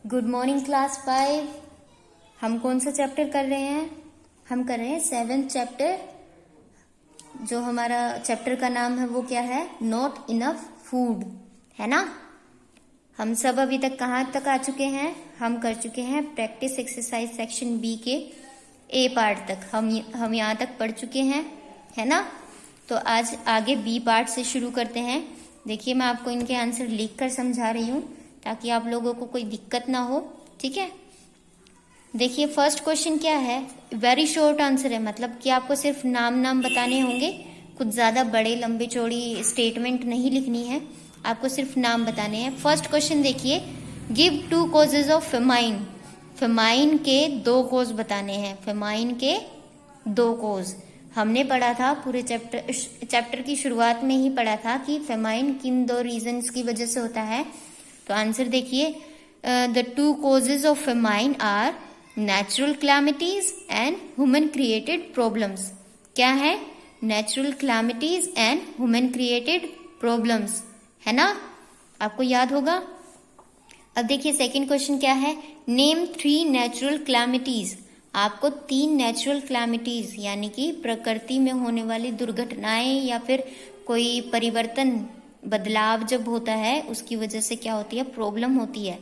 Good morning class 5। हम कौन सा चैप्टर कर रहे हैं? हम कर रहे हैं 7th चैप्टर। जो हमारा चैप्टर का नाम है वो क्या है? नॉट इनफ फूड, है ना। हम सब अभी तक कहाँ तक आ चुके हैं? हम कर चुके हैं प्रैक्टिस एक्सरसाइज सेक्शन बी के ए पार्ट तक। हम यहाँ तक पढ़ चुके हैं, है ना। तो आज आगे बी पार्ट से शुरू करते हैं। देखिए, मैं आपको इनके आंसर लिख कर समझा रही हूँ ताकि आप लोगों को कोई दिक्कत ना हो, ठीक है। देखिए, फर्स्ट क्वेश्चन क्या है? वेरी शॉर्ट आंसर है, मतलब कि आपको सिर्फ नाम बताने होंगे। कुछ ज्यादा बड़े लंबे चौड़ी स्टेटमेंट नहीं लिखनी है, आपको सिर्फ नाम बताने हैं। फर्स्ट क्वेश्चन देखिए, give 2 causes of famine. Famine के 2 कॉज बताने हैं। फेमाइन के 2 कॉज हमने पढ़ा था, पूरे चैप्टर की शुरुआत में ही पढ़ा था कि फेमाइन किन 2 रीजंस की वजह से होता है। तो आंसर देखिए, the 2 causes of famine are natural calamities and human created problems. क्या है? Natural calamities and human created problems, है ना, आपको याद होगा। अब देखिए सेकंड क्वेश्चन क्या है? Name 3 natural calamities. आपको 3 नेचुरल क्लैमिटीज यानी कि प्रकृति में होने वाली दुर्घटनाएं या फिर कोई परिवर्तन, बदलाव जब होता है उसकी वजह से क्या होती है, प्रॉब्लम होती है।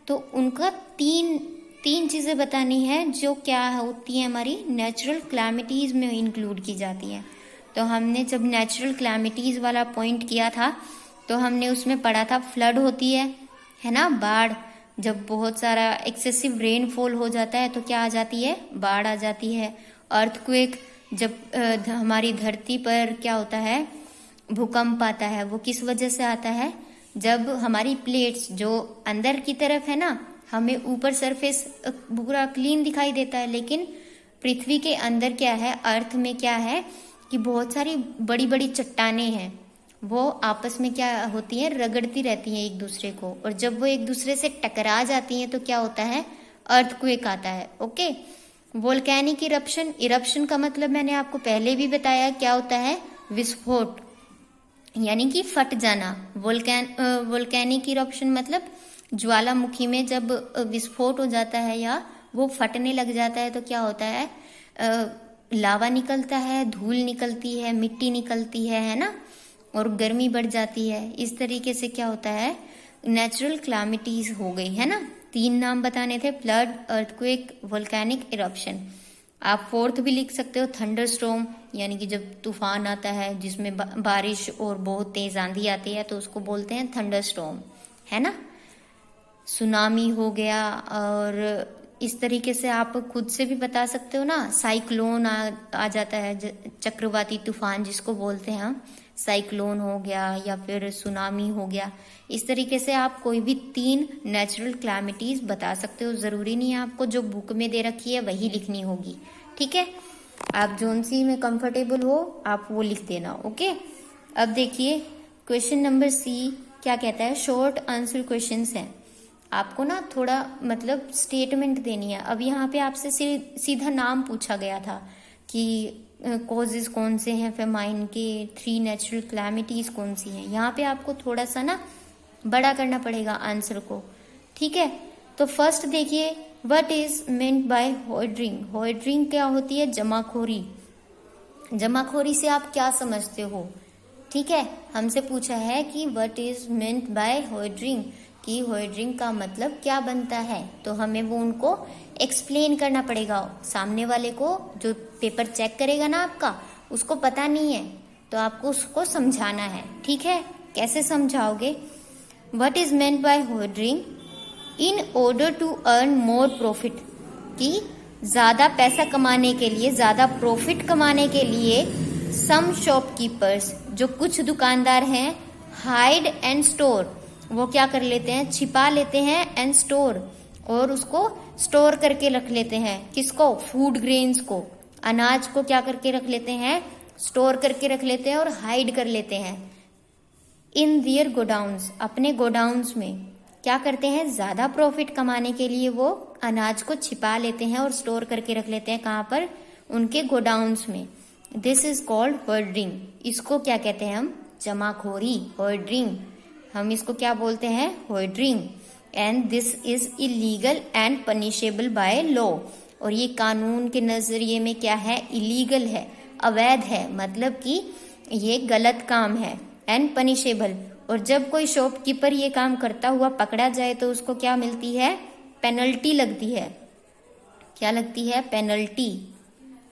तो उनका तीन चीजें बतानी है जो क्या होती है, हमारी नेचुरल क्लैमिटीज में इंक्लूड की जाती है। तो हमने जब नेचुरल क्लैमिटीज वाला पॉइंट किया था तो हमने उसमें पढ़ा था फ्लड होती है ना, बाढ़। जब बहुत सारा एक्सेसिव रेनफॉल हो जाता है तो क्या आ जाती है, बाढ़ आ जाती है। अर्थक्वेक, जब हमारी धरती पर क्या होता है, भूकंप आता है, वो किस वजह से आता है? जब हमारी प्लेट्स जो अंदर की तरफ है ना, हमें ऊपर सरफेस पूरा क्लीन दिखाई देता है, लेकिन पृथ्वी के अंदर क्या है, अर्थ में क्या है कि बहुत सारी बड़ी बड़ी चट्टानें हैं, वो आपस में क्या होती हैं, रगड़ती रहती हैं एक दूसरे को, और जब वो एक दूसरे से टकरा जाती हैं तो क्या होता है, अर्थक्वेक आता है। ओके। Volcanic eruption. इरप्शन का मतलब मैंने आपको पहले भी बताया, क्या होता है, विस्फोट यानी कि फट जाना। वोल्केनिक इरप्शन मतलब ज्वालामुखी में जब विस्फोट हो जाता है या वो फटने लग जाता है तो क्या होता है, लावा निकलता है, धूल निकलती है, मिट्टी निकलती है ना, और गर्मी बढ़ जाती है। इस तरीके से क्या होता है, नेचुरल क्लैमिटीज हो गई, है ना। 3 नाम बताने थे, फ्लड, अर्थक्वेक, वोल्केनिक इरप्शन। आप 4th भी लिख सकते हो, थंडर स्टॉर्म, यानी कि जब तूफान आता है जिसमें बारिश और बहुत तेज आंधी आती है तो उसको बोलते हैं थंडर स्टॉर्म, है ना। सुनामी हो गया, और इस तरीके से आप खुद से भी बता सकते हो ना। साइक्लोन आ जाता है, चक्रवाती तूफान जिसको बोलते हैं हम, साइक्लोन हो गया या फिर सुनामी हो गया। इस तरीके से आप कोई भी 3 नेचुरल क्लैमिटीज बता सकते हो। जरूरी नहीं है आपको जो बुक में दे रखी है वही लिखनी होगी, ठीक है। आप जोन सी में कंफर्टेबल हो आप वो लिख देना। ओके। अब देखिए क्वेश्चन नंबर सी क्या कहता है, शॉर्ट आंसर क्वेश्चंस हैं। आपको ना थोड़ा मतलब स्टेटमेंट देनी है। अब यहाँ पे आपसे सीधा नाम पूछा गया था कि कॉजेज कौन से हैं फेमाइन के, 3 नेचुरल क्लैमिटीज कौन सी हैं। यहाँ पे आपको थोड़ा सा ना बड़ा करना पड़ेगा आंसर को, ठीक है। तो फर्स्ट देखिए, what is meant by hoarding. Hoarding क्या होती है, जमाखोरी। जमाखोरी से आप क्या समझते हो, ठीक है। हमसे पूछा है कि what is meant by hoarding, कि होर्डिंग का मतलब क्या बनता है। तो हमें वो उनको एक्सप्लेन करना पड़ेगा। सामने वाले को, जो पेपर चेक करेगा ना आपका, उसको पता नहीं है तो आपको उसको समझाना है, ठीक है। कैसे समझाओगे? What is meant by hoarding, in order to earn more profit, कि ज्यादा पैसा कमाने के लिए, ज्यादा प्रॉफिट कमाने के लिए, सम शॉपकीपर्स, जो कुछ दुकानदार हैं, हाइड एंड स्टोर, वो क्या कर लेते हैं, छिपा लेते हैं, एंड स्टोर, और उसको स्टोर करके रख लेते हैं। किसको? फूड ग्रेन्स को, अनाज को क्या करके रख लेते हैं, स्टोर करके रख लेते हैं और हाइड कर लेते हैं। इन दियर गोडाउन्स, अपने गोडाउन्स में क्या करते हैं, ज्यादा प्रॉफिट कमाने के लिए वो अनाज को छिपा लेते हैं और स्टोर करके रख लेते हैं। कहाँ पर? उनके गोडाउन्स में। This is called hoarding. इसको क्या कहते हैं हम? जमाखोरी, होर्डिंग। हम इसको क्या बोलते हैं? Hoarding. And this is illegal and punishable by law. और ये कानून के नजरिए में क्या है, इलीगल है, अवैध है, मतलब कि ये गलत काम है, एंड पनिशेबल। और जब कोई शॉपकीपर ये काम करता हुआ पकड़ा जाए तो उसको क्या मिलती है, पेनल्टी लगती है। क्या लगती है, पेनल्टी।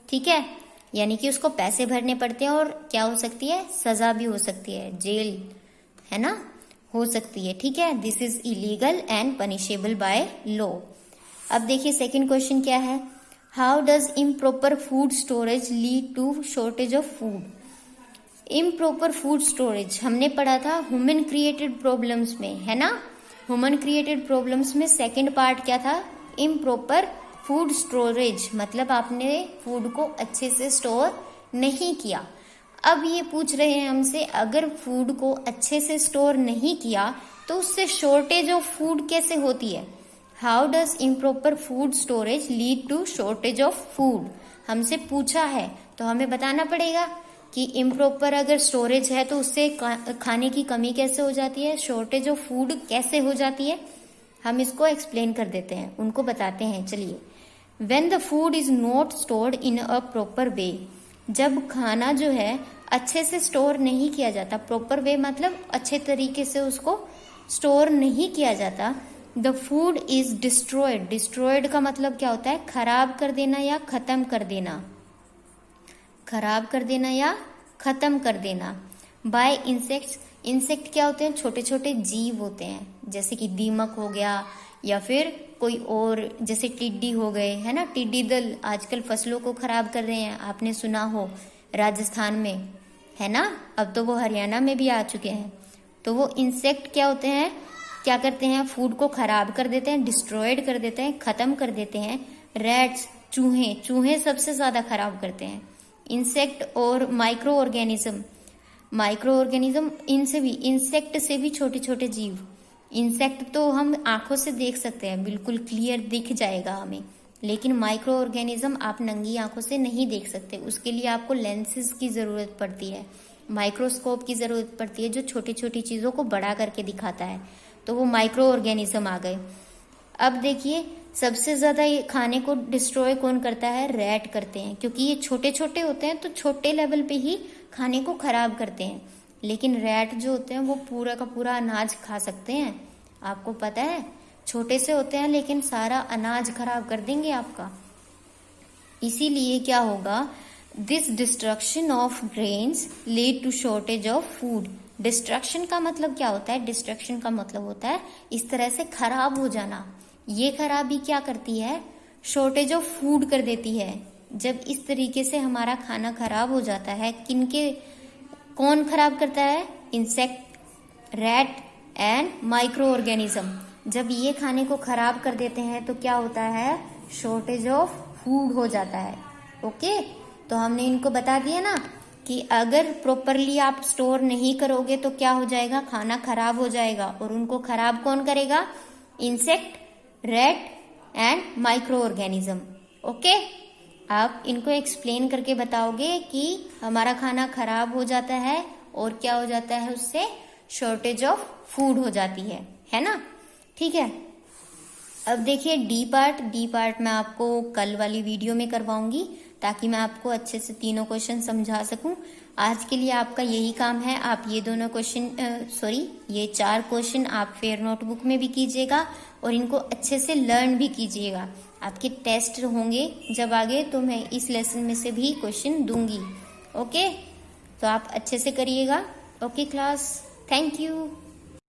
ठीक है, यानी कि उसको पैसे भरने पड़ते हैं और क्या हो सकती है, सजा भी हो सकती है, जेल, है ना, हो सकती है। ठीक है, this is illegal and punishable by law. अब देखिए सेकंड क्वेश्चन क्या है, how does improper food storage lead to shortage of food. Improper food storage हमने पढ़ा था ह्यूमन क्रिएटेड प्रॉब्लम्स में, है ना। ह्यूमन क्रिएटेड प्रॉब्लम्स में सेकंड पार्ट क्या था, इम्प्रॉपर फूड स्टोरेज, मतलब आपने फूड को अच्छे से स्टोर नहीं किया। अब ये पूछ रहे हैं हमसे, अगर फूड को अच्छे से स्टोर नहीं किया तो उससे शॉर्टेज ऑफ फूड कैसे होती है। How does improper food storage lead to shortage of food, हमसे पूछा है तो हमें बताना पड़ेगा कि इम्प्रॉपर अगर स्टोरेज है तो उससे खाने की कमी कैसे हो जाती है, शॉर्टेज ऑफ फूड कैसे हो जाती है। हम इसको एक्सप्लेन कर देते हैं, उनको बताते हैं। चलिए, when the food is not stored in a proper way, जब खाना जो है अच्छे से स्टोर नहीं किया जाता, प्रॉपर वे मतलब अच्छे तरीके से उसको स्टोर नहीं किया जाता, the food is destroyed. Destroyed का मतलब क्या होता है, खराब कर देना या खत्म कर देना, खराब कर देना या खत्म कर देना। बाय इंसेक्ट्स, इंसेक्ट क्या होते हैं, छोटे छोटे जीव होते हैं, जैसे कि दीमक हो गया या फिर कोई और, जैसे टिड्डी हो गए, है ना। टिड्डी दल आजकल फसलों को खराब कर रहे हैं, आपने सुना हो राजस्थान में, है ना, अब तो वो हरियाणा में भी आ चुके हैं। तो वो इंसेक्ट क्या होते हैं, क्या करते हैं, फूड को खराब कर देते हैं, डिस्ट्रॉयड कर देते हैं, खत्म कर देते हैं। रैट्स, चूहे, चूहे सबसे ज्यादा खराब करते हैं। इंसेक्ट और माइक्रो ऑर्गेनिज्म, माइक्रो ऑर्गेनिज्म इनसे भी, इंसेक्ट से भी छोटे छोटे जीव। इंसेक्ट तो हम आंखों से देख सकते हैं, बिल्कुल क्लियर दिख जाएगा हमें, लेकिन माइक्रो ऑर्गेनिज्म आप नंगी आंखों से नहीं देख सकते, उसके लिए आपको लेंसेज की जरूरत पड़ती है, माइक्रोस्कोप की जरूरत पड़ती है, जो छोटी छोटी चीजों को बड़ा करके दिखाता है। तो वो माइक्रो ऑर्गेनिज्म आ गए। अब देखिए, सबसे ज्यादा ये खाने को डिस्ट्रॉय कौन करता है, रैट करते हैं, क्योंकि ये छोटे छोटे होते हैं तो छोटे लेवल पे ही खाने को खराब करते हैं। लेकिन रैट जो होते हैं वो पूरा का पूरा अनाज खा सकते हैं, आपको पता है, छोटे से होते हैं लेकिन सारा अनाज खराब कर देंगे आपका। इसीलिए क्या होगा, this destruction of grains lead to shortage of food. Destruction का मतलब क्या होता है, डिस्ट्रक्शन का मतलब होता है इस तरह से खराब हो जाना। ये खराबी क्या करती है, शॉर्टेज ऑफ फूड कर देती है। जब इस तरीके से हमारा खाना खराब हो जाता है, किनके, कौन खराब करता है, insect, rat and micro organism. जब ये खाने को खराब कर देते हैं तो क्या होता है, शॉर्टेज ऑफ फूड हो जाता है। ओके, तो हमने इनको बता दिया ना कि अगर प्रॉपरली आप स्टोर नहीं करोगे तो क्या हो जाएगा, खाना खराब हो जाएगा। और उनको खराब कौन करेगा, insect, rat and micro organism. Okay, आप इनको एक्सप्लेन करके बताओगे कि हमारा खाना खराब हो जाता है और क्या हो जाता है, उससे शॉर्टेज ऑफ फूड हो जाती है ना। ठीक है, अब देखिए डी पार्ट मैं आपको कल वाली वीडियो में करवाऊंगी, ताकि मैं आपको अच्छे से तीनों क्वेश्चन समझा सकूं। आज के लिए आपका यही काम है, आप ये दोनों क्वेश्चन ये 4 क्वेश्चन आप फेयर नोटबुक में भी कीजिएगा और इनको अच्छे से लर्न भी कीजिएगा। आपके टेस्ट होंगे जब आगे, तो मैं इस लेसन में से भी क्वेश्चन दूंगी। ओके, तो आप अच्छे से करिएगा। Okay class, thank you.